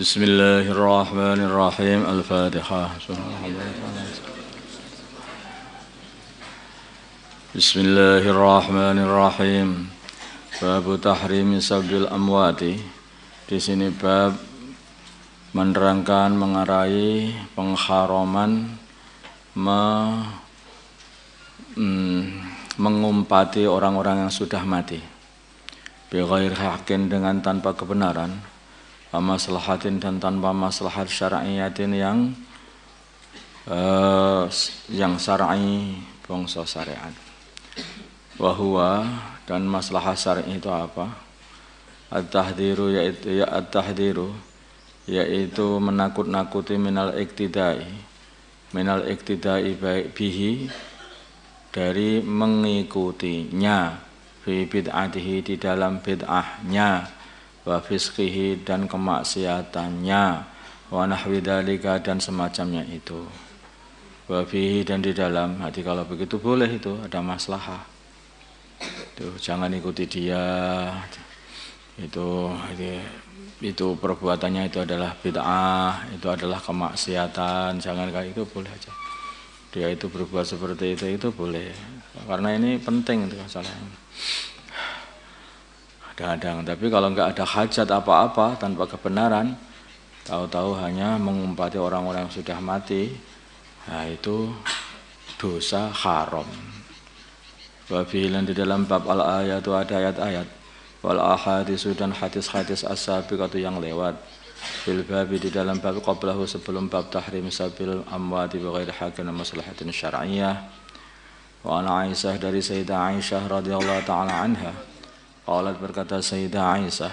Bismillahirrahmanirrahim. Al-Fatihah. Bismillahirrahmanirrahim. Bab tahrimi sabbil amwati. Di sini bab menerangkan mengarai pengharaman mengumpati orang-orang yang sudah mati. Bi ghairi haqqin, dengan tanpa kebenaran. Maslahatin, dan tanpa maslahat syar'iyatin yang syar'i, bangsa syariat. Wahwa, dan maslahat syar'i itu apa? At-tahdhiru, yaitu menakut-nakuti minal iktidai bihi, dari mengikutinya, fi bid'atihi, di dalam bid'ahnya, wa fisqihi, dan kemaksiatannya, wa nahwi dzalika, dan semacamnya itu. Wa fihi, dan di dalam hati, kalau begitu boleh, itu ada maslahah. Itu jangan ikuti dia. Itu perbuatannya itu adalah bid'ah, itu adalah kemaksiatan. Jangan kayak itu, boleh aja. Dia itu berbuat seperti itu boleh. Karena ini penting itu masalahnya. Kadang, tapi kalau enggak ada hajat apa-apa, tanpa kebenaran, tahu-tahu hanya mengumpati orang-orang yang sudah mati, nah itu dosa haram. Wa fi'lan, di dalam bab al-ayatu ada ayat-ayat, wal ahadisu, dan hadis-hadis as-sabiqatu yang lewat, fil babi, di dalam bab qablahu, sebelum bab tahrim sabil amwati bi ghairi haqqin maslahatin syar'iyyah. Wa ana Aisyah, dari Sayyidah Aisyah radhiyallahu taala anha, qalat, berkata Sayyidah Aisyah,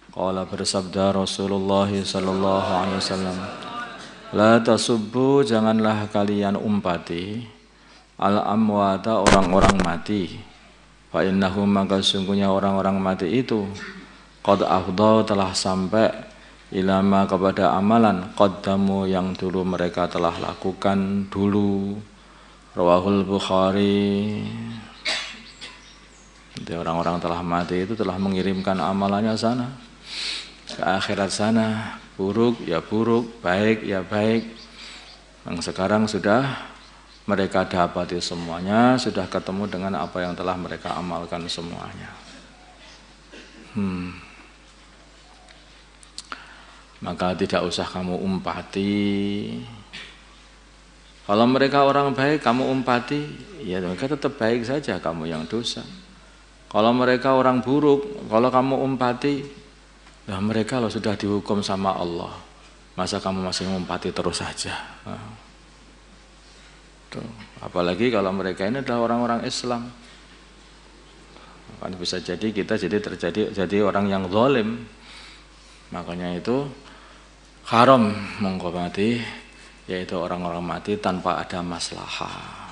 qala, bersabda Rasulullah sallallahu alaihi wasallam, la tasubbu, janganlah kalian umpati al-amwata, orang-orang mati, fa innahum, maka sungguhnya orang-orang mati itu, qad afdha, telah sampai, ilama, kepada amalan, qaddamu, yang dulu mereka telah lakukan dulu. Rawahul Bukhari. Jadi orang-orang telah mati itu telah mengirimkan amalannya sana, ke akhirat sana. Buruk ya buruk, baik ya baik. Yang sekarang sudah mereka dapati semuanya, sudah ketemu dengan apa yang telah mereka amalkan semuanya. Maka tidak usah kamu umpati. Kalau mereka orang baik, kamu umpati, ya mereka tetap baik saja, kamu yang dosa. Kalau mereka orang buruk, kalau kamu umpati, nah mereka loh sudah dihukum sama Allah, masa kamu masih mengumpati terus saja? Tuh. Apalagi kalau mereka ini adalah orang-orang Islam, kan bisa jadi kita jadi orang yang zalim. Makanya itu haram menghormati, yaitu orang-orang mati tanpa ada maslahah.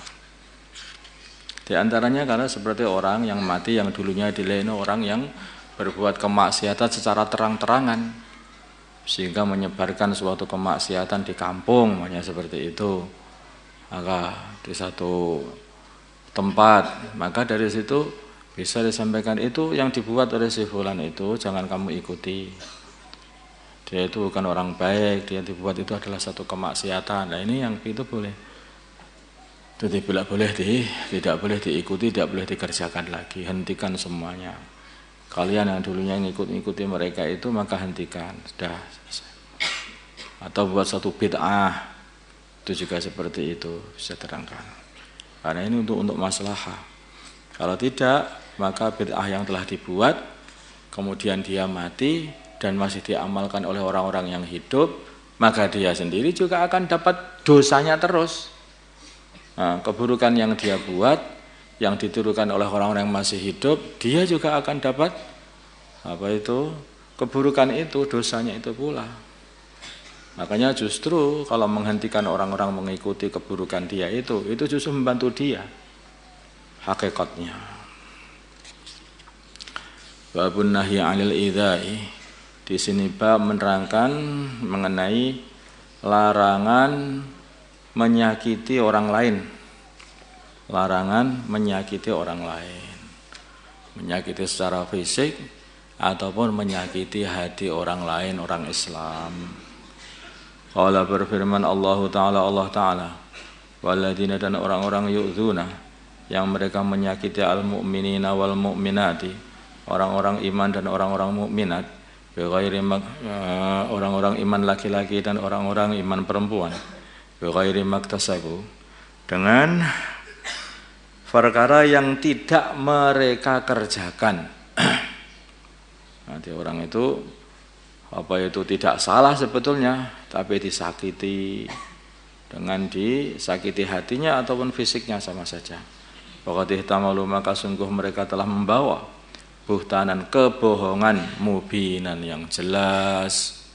Di antaranya karena seperti orang yang mati yang dulunya dileno, orang yang berbuat kemaksiatan secara terang-terangan, sehingga menyebarkan suatu kemaksiatan di kampung, makanya seperti itu. Maka di satu tempat, maka dari situ bisa disampaikan, itu yang dibuat oleh si fulan itu jangan kamu ikuti. Dia itu bukan orang baik, dia dibuat itu adalah satu kemaksiatan. Nah ini yang itu boleh. Itu tidak boleh diikuti, tidak boleh dikerjakan lagi. Hentikan semuanya. Kalian yang dulunya ngikuti mereka itu, maka hentikan. Sudah. Atau buat satu bid'ah, itu juga seperti itu, bisa terangkan. Karena ini untuk maslahah. Kalau tidak, maka bid'ah yang telah dibuat, kemudian dia mati dan masih diamalkan oleh orang-orang yang hidup, maka dia sendiri juga akan dapat dosanya terus. Nah, keburukan yang dia buat, yang ditirukan oleh orang-orang yang masih hidup, dia juga akan dapat keburukan itu, dosanya itu pula. Makanya justru kalau menghentikan orang-orang mengikuti keburukan dia itu justru membantu dia. Hakikatnya. Babun nahyi 'anil idzai. Di sini bab menerangkan mengenai larangan menyakiti orang lain. Larangan menyakiti orang lain. Menyakiti secara fisik ataupun menyakiti hati orang lain, orang Islam. Allah berfirman Allah Ta'ala walladzina, dan orang-orang yu'dzuna yang mereka menyakiti al-mu'minina wal mu'minati, orang-orang iman dan orang-orang mukminat, bighairi orang-orang iman laki-laki dan orang-orang iman perempuan, bighairi maktasabu, dengan perkara yang tidak mereka kerjakan. Nanti orang itu tidak salah sebetulnya, tapi disakiti, dengan disakiti hatinya ataupun fisiknya sama saja. Faqad ihtamalu, maka sungguh mereka telah membawa buhtanan, kebohongan, mubinan yang jelas.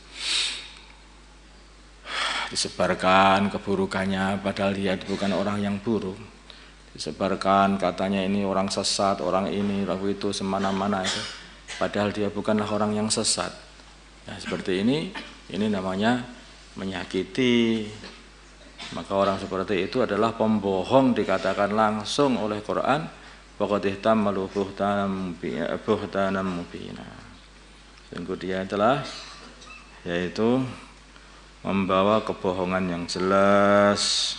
Disebarkan keburukannya padahal dia bukan orang yang buruk. Disebarkan katanya ini orang sesat, orang ini, orang itu, semana-mana itu, padahal dia bukanlah orang yang sesat. Nah, seperti ini namanya menyakiti. Maka orang seperti itu adalah pembohong, dikatakan langsung oleh Quran, faqad ihtamalu buhtanan mubina. Sungguh dia telah yaitu membawa kebohongan yang jelas.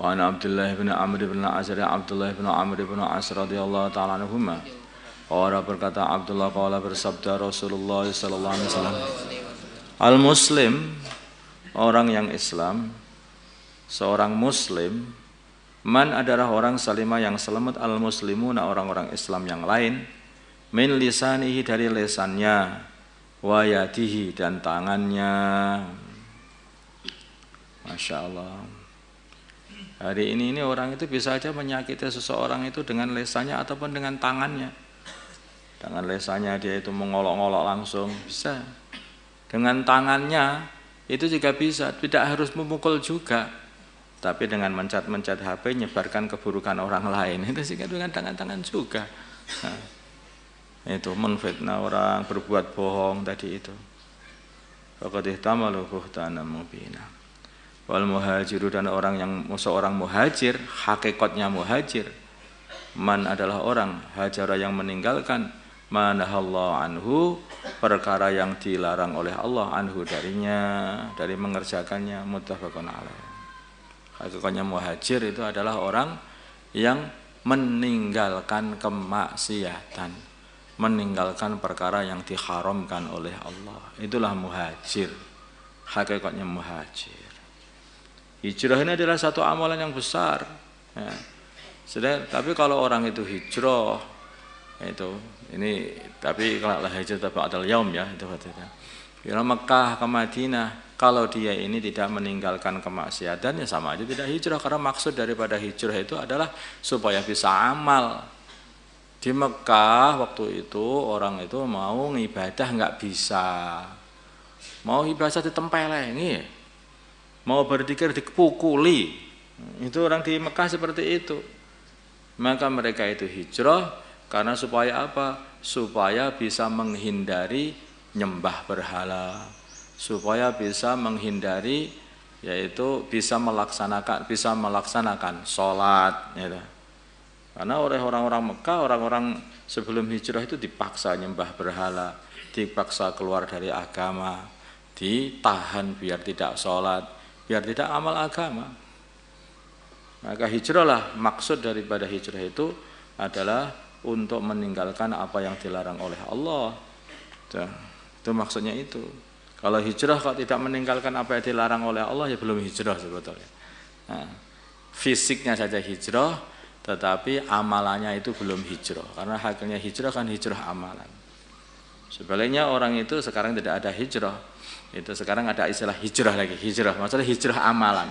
Wa an Abdullah bin Amr bin As, Abdullah bin Amr bin As radhiyallahu ta'ala anhuma. Orang berkata Abdullah, qala, bersabda Rasulullah sallallahu alaihi wasallam, al-muslim, orang yang Islam, seorang muslim, man adalah orang salima yang selamat, al-muslimuna, orang-orang Islam yang lain, min lisanihi, dari lesannya, wa yadihi, dan tangannya. Masya Allah. Hari ini orang itu bisa aja menyakiti seseorang itu dengan lesannya ataupun dengan tangannya. Dengan lesannya dia itu mengolok-olok langsung, bisa. Dengan tangannya itu juga bisa, tidak harus memukul juga. Tapi dengan mencet-mencet HP, nyebarkan keburukan orang lain, itu juga dengan tangan-tangan juga. Nah, itu menfitnah orang, berbuat bohong tadi itu. Faqad ihtamalu buhtanan mubina. Wal muhajiru, dan orang yang seorang muhajir, hakikatnya muhajir, man adalah orang hajara yang meninggalkan, manahallahu anhu, perkara yang dilarang oleh Allah, anhu, darinya, dari mengerjakannya, muttafaqun alaih. Hakikatnya muhajir itu adalah orang yang meninggalkan kemaksiatan, meninggalkan perkara yang diharamkan oleh Allah. Itulah muhajir. Hakikatnya muhajir. Hijrah ini adalah satu amalan yang besar. Ya. Tapi kalau orang itu hijrah, tapi kalau hijrah ba'dal yaum ya, itu katanya. Dari Mekah ke Madinah, kalau dia ini tidak meninggalkan kemaksiatan, ya sama aja tidak hijrah, karena maksud daripada hijrah itu adalah supaya bisa amal. Di Mekah waktu itu orang itu mau ngibadah nggak bisa, mau ibadah ditempeleni, mau berzikir dipukuli. Itu orang di Mekah seperti itu. Maka mereka itu hijrah karena supaya apa? Supaya bisa menghindari nyembah berhala, supaya bisa menghindari, yaitu bisa melaksanakan sholat, gitu. Karena oleh orang-orang Mekah, orang-orang sebelum hijrah itu dipaksa nyembah berhala, dipaksa keluar dari agama, ditahan biar tidak sholat, biar tidak amal agama. Maka hijrahlah, maksud daripada hijrah itu adalah untuk meninggalkan apa yang dilarang oleh Allah. Itu maksudnya itu. Kalau hijrah kalau tidak meninggalkan apa yang dilarang oleh Allah, ya belum hijrah sebetulnya. Nah, fisiknya saja hijrah, tetapi amalannya itu belum hijrah. Karena hakikatnya hijrah kan hijrah amalan. Sebaliknya orang itu sekarang tidak ada hijrah, Itu sekarang ada istilah hijrah lagi, hijrah. Maksudnya hijrah amalan.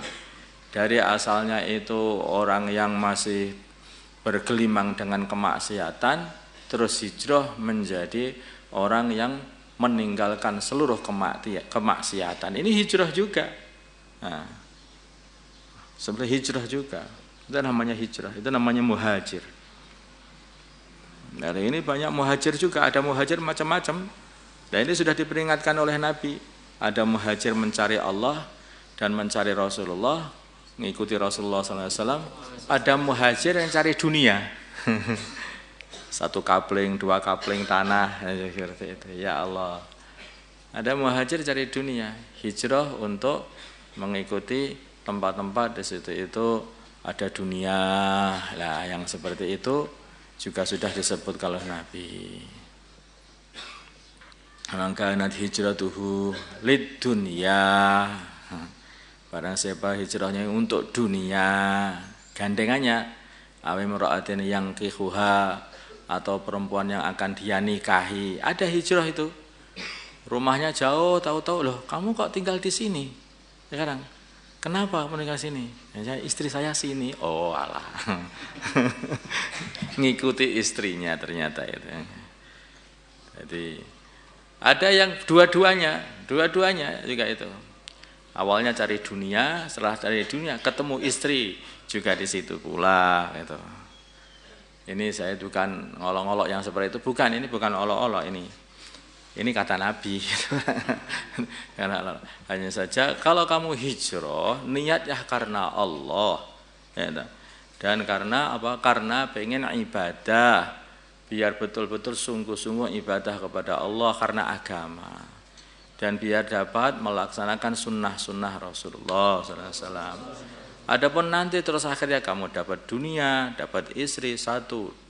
Dari asalnya itu orang yang masih bergelimang dengan kemaksiatan, terus hijrah menjadi orang yang meninggalkan seluruh kemaksiatan. Ini hijrah juga. Nah, seperti hijrah juga. Itu namanya hijrah, itu namanya muhajir. Dari ini banyak muhajir juga, ada muhajir macam-macam. Dan ini sudah diperingatkan oleh Nabi. Ada muhajir mencari Allah dan mencari Rasulullah, mengikuti Rasulullah SAW. Ada muhajir yang cari dunia. Satu kapling, dua kapling tanah, seperti itu. Ya Allah. Ada muhajir cari dunia, hijrah untuk mengikuti tempat-tempat di situ itu ada dunia. Lah, yang seperti itu juga sudah disebut kalau Nabi. Mangkanat hijratuhu lid dunya. Barang siapa hijrahnya untuk dunia, gandengannya awi mra'atin yang kihuha, atau perempuan yang akan dia nikahi. Ada hijrah itu. Rumahnya jauh, tahu-tahu loh, kamu kok tinggal di sini sekarang? Kenapa kamu tinggal sini? Ya, istri saya sini. Oh alah. Ngikuti istrinya ternyata itu. Jadi ada yang dua-duanya juga itu. Awalnya cari dunia, setelah cari dunia ketemu istri juga di situ pula itu. Ini saya bukan ngolok-ngolok yang seperti itu, bukan, ini bukan olok-olok ini. Ini kata Nabi. Hanya saja kalau kamu hijrah niatnya karena Allah, ya, dan karena apa? Karena pengen ibadah, biar betul-betul sungguh-sungguh ibadah kepada Allah karena agama, dan biar dapat melaksanakan sunnah-sunnah Rasulullah SAW. Adapun nanti terus akhirnya kamu dapat dunia, dapat istri 1, 2,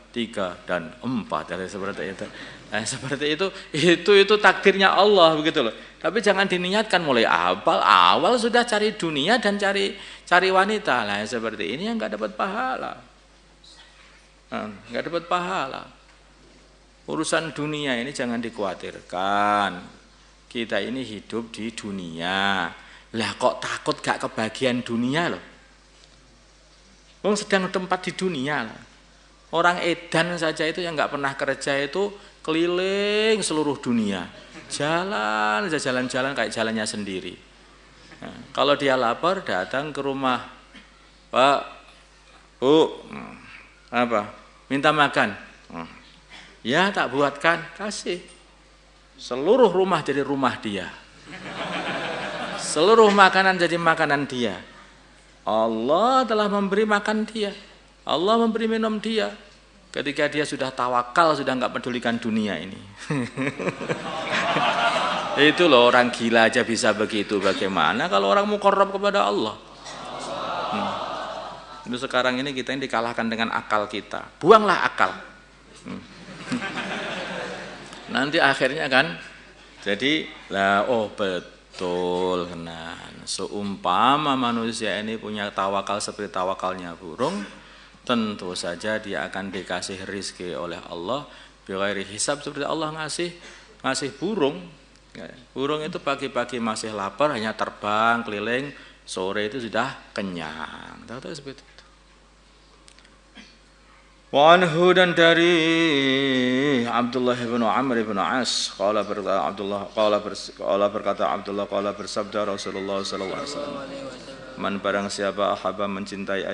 3, dan 4, dari seperti itu. Nah, seperti itu takdirnya Allah begitu loh. Tapi jangan diniatkan mulai awal sudah cari dunia dan cari wanita. Nah, seperti ini yang enggak dapat pahala. Enggak dapat pahala. Urusan dunia ini jangan dikhawatirkan. Kita ini hidup di dunia. Lah kok takut gak kebagian dunia loh. Wong sedang tempat di dunia lah. Orang edan saja itu yang gak pernah kerja itu keliling seluruh dunia. Jalan-jalan kayak jalannya sendiri. Nah, kalau dia lapar datang ke rumah. Pak, Bu, apa? Minta makan. Ya tak buatkan, kasih. Seluruh rumah jadi rumah dia. Seluruh makanan jadi makanan dia. Allah telah memberi makan dia. Allah memberi minum dia. Ketika dia sudah tawakal, sudah enggak pedulikan dunia ini. Itu loh, orang gila aja bisa begitu. Bagaimana kalau orang muqarrab kepada Allah? Itu sekarang ini kita yang dikalahkan dengan akal kita. Buanglah akal. Nanti akhirnya kan jadi lah, oh betul, seumpama manusia ini punya tawakal seperti tawakalnya burung, tentu saja dia akan dikasih rizki oleh Allah bighairi hisab, seperti Allah ngasih burung. Burung itu pagi-pagi masih lapar, hanya terbang keliling, sore itu sudah kenyang. Tahu seperti itu. Wa anhu, dan dari Abdullah bin Amr bin As qala berkata Abdullah bersabda Rasulullah sallallahu alaihi wasallam, man barang siapa ahaba mencintai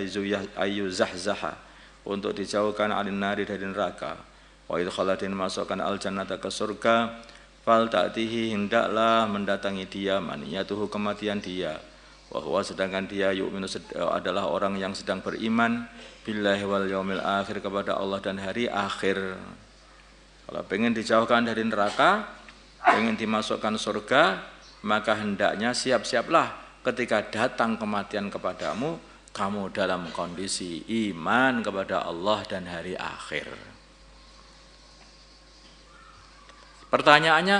ayu zahzaha, untuk dijauhkan alin nari dari neraka, wa idkhaladin masukkan al jannata ke surga, fal ta'tihi hendaklah mendatangi dia maniyatuhu kematian dia, wa huwa sedangkan dia yu'minu adalah orang yang sedang beriman billahi wal yaumil akhir, kepada Allah dan hari akhir. Kalau pengen dijauhkan dari neraka, pengen dimasukkan surga, maka hendaknya siap-siaplah ketika datang kematian kepadamu, kamu dalam kondisi iman kepada Allah dan hari akhir. Pertanyaannya,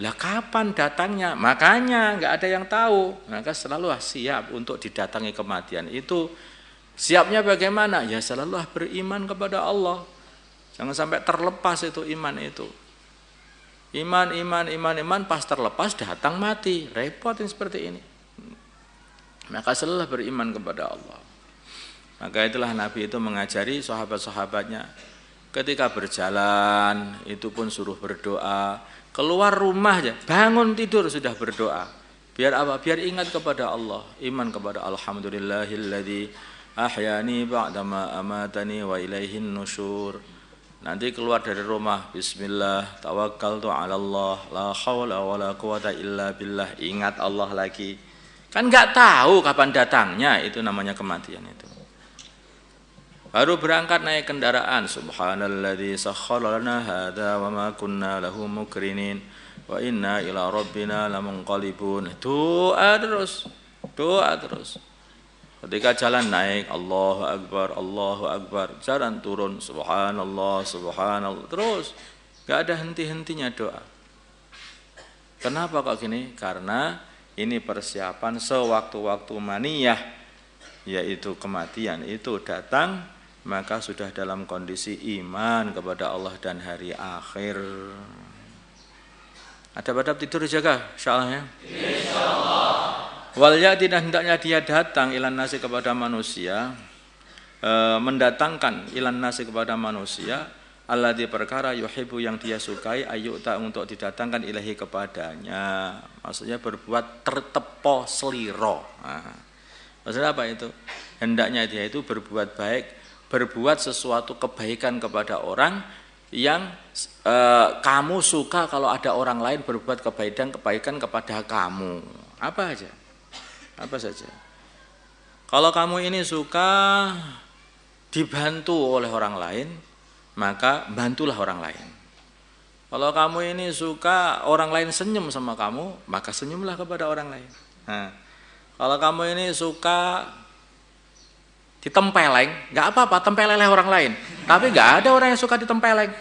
lah kapan datangnya? Makanya nggak ada yang tahu. Maka selalu siap untuk didatangi kematian itu. Siapnya bagaimana? Ya selalu beriman kepada Allah. Jangan sampai terlepas itu iman itu. Iman, pas terlepas datang mati. Repot yang seperti ini. Maka selalu beriman kepada Allah. Maka itulah Nabi itu mengajari sahabat-sahabatnya. Ketika berjalan, itu pun suruh berdoa. Keluar rumah aja, bangun tidur sudah berdoa. Biar apa? Biar ingat kepada Allah. Iman kepada alhamdulillahilladzi ahyani ba'dama amatani wa ilaihin nusyur. Nanti keluar dari rumah, bismillah, tawakkaltu 'ala Allah, la haula wala quwata illa billah. Ingat Allah lagi. Kan enggak tahu kapan datangnya, itu namanya kematian itu. Baru berangkat naik kendaraan, subhanalladzi sakhkhara lana hadza wa ma kunna lahu mukrinin wa inna ila rabbina lamunqalibun. Doa terus. Ketika jalan naik, Allahu Akbar, jalan turun, subhanallah, terus. Gak ada henti-hentinya doa. Kenapa kok gini? Karena ini persiapan sewaktu-waktu maniyah, yaitu kematian itu datang, maka sudah dalam kondisi iman kepada Allah dan hari akhir. Adab-adab tidur jaga, insyaallah ya. Insyaallah. Wal ya'ti, dan hendaknya dia datang ilan nasi kepada manusia, mendatangkan ilan nasi kepada manusia, alladzi perkara yuhibbu yang dia sukai, ayyuta untuk didatangkan ilahi kepadanya. Maksudnya berbuat tertepo seliro. Nah, maksudnya apa itu? Hendaknya dia itu berbuat baik, berbuat sesuatu kebaikan kepada orang yang kamu suka kalau ada orang lain berbuat kebaikan kepada kamu. Apa aja? Apa saja. Kalau kamu ini suka dibantu oleh orang lain, maka bantulah orang lain. Kalau kamu ini suka orang lain senyum sama kamu, maka senyumlah kepada orang lain. Nah, kalau kamu ini suka ditempeleng, nggak apa-apa, tempeleleh orang lain. Tapi nggak ada orang yang suka ditempeleng.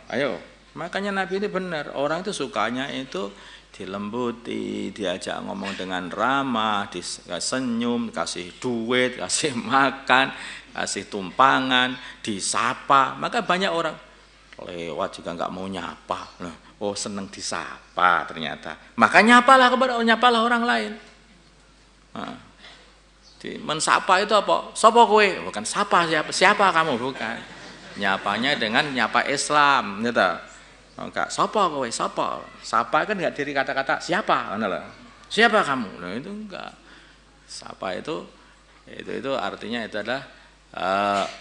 Ayo. Makanya Nabi ini benar. Orang itu sukanya itu dilembuti, diajak ngomong dengan ramah, disenyum, kasih duit, kasih makan, kasih tumpangan, disapa. Maka banyak orang lewat juga nggak mau nyapa. Oh, seneng disapa ternyata. Maka nyapalah orang lain. Nah, mensapa itu apa? Sapa kowe? Bukan sapa siapa kamu, bukan. Nyapanya dengan nyapa Islam, gitu. Enggak, sapa kowe, sapa. Sapa kan enggak dari kata-kata siapa, ngono lho. Siapa kamu? Nah, itu enggak. Sapa itu artinya itu adalah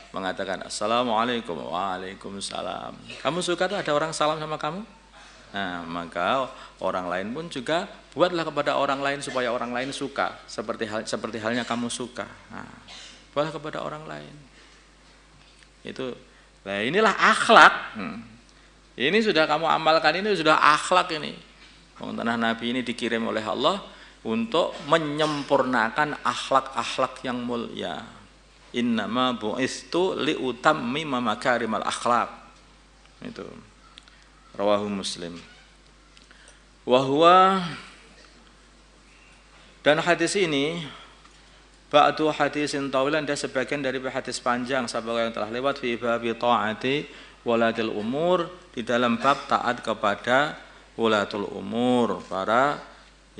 mengatakan assalamualaikum, waalaikumsalam. Kamu suka tuh ada orang salam sama kamu? Nah, maka orang lain pun juga buatlah kepada orang lain supaya orang lain suka seperti halnya kamu suka. Nah, buatlah kepada orang lain. Itu. Nah, inilah akhlak. Ini sudah kamu amalkan, ini sudah akhlak ini. Tanah Nabi ini dikirim oleh Allah untuk menyempurnakan akhlak-akhlak yang mulia. Innama bu'istu liutammima makarimal akhlak. Itu. Rawahu Muslim. Wahwa, dan hadis ini ba'du hadisin tawilan, dia sebagian dari hadis panjang sahabat yang telah lewat fi babi ta'ati walatul umur, di dalam bab taat kepada walatul umur, para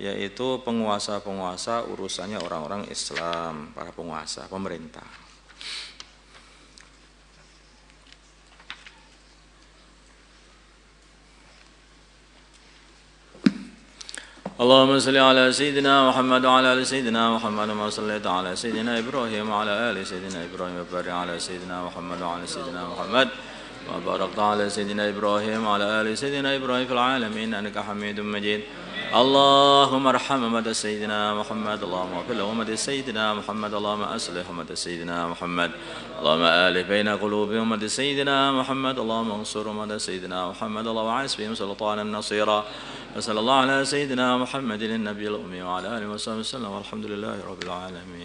yaitu penguasa-penguasa urusannya orang-orang Islam, para penguasa, pemerintah. Allahumma salli ala sayyidina Muhammad wa ala ali sayyidina Muhammad wa sallaita ala sayyidina Ibrahim wa ala ali sayyidina Ibrahim wa barik ala sayyidina Muhammad wa ala sayyidina Muhammad wa barakta ala sayyidina Ibrahim wa ala ali sayyidina Ibrahim fil alamin innaka Hamidum Majid. Allahumma arham umat sayyidina Muhammad, Allahumma fil umat sayyidina Muhammad, Allahumma aslih umat sayyidina Muhammad, Allahumma alif baina qulubi umat sayyidina Muhammad, Allahumma ansur umat sayyidina Muhammad, Allahumma asbihim sultanan nasira. وصلى الله على سيدنا محمد النبي الأمي وعلى آله وصحبه وسلم والحمد لله رب العالمين.